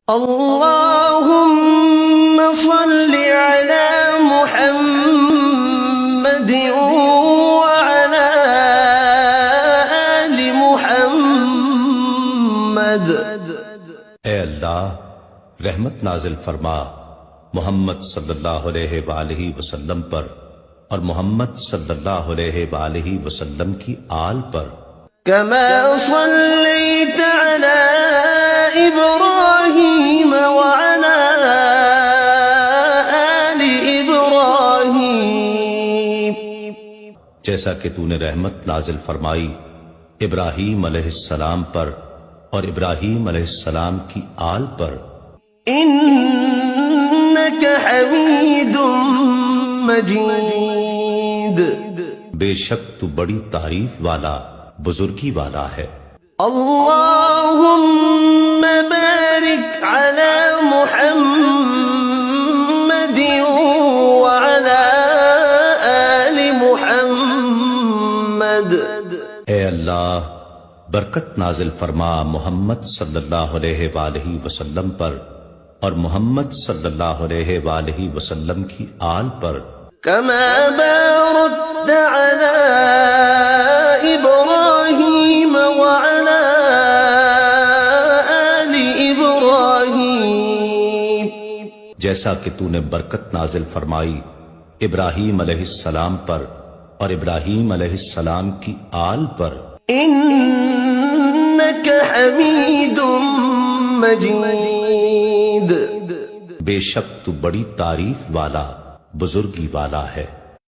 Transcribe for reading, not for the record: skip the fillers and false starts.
اللهم صل على محمد وعلى آل محمد۔ اے اللہ رحمت نازل فرما محمد صلی اللہ علیہ وآلہ وسلم پر اور محمد صلی اللہ علیہ وآلہ وسلم کی آل پر۔ كما صليت على إبراهيم وعلى آل إبراهيم، جیسا کہ تو نے رحمت نازل فرمائی ابراہیم علیہ السلام پر اور ابراہیم علیہ السلام کی آل پر۔ إنك حميد مجيد، بے شک تو بڑی تعریف والا بزرگی والا ہے۔ اللهم بارك على محمد وعلى آل محمد۔ اے اللہ برکت نازل فرما محمد صلی اللہ علیہ وآلہ وسلم پر اور محمد صلی اللہ علیہ وآلہ وسلم کی آل پر۔ كما باركت على إبراهيم وعلى آل إبراهيم، جیسا کہ تو نے برکت نازل فرمائی ابراہیم علیہ السلام پر اور ابراہیم علیہ السلام کی آل پر۔ إنك حميد مجيد، بے شک تو بڑی تعریف والا بزرگی والا ہے۔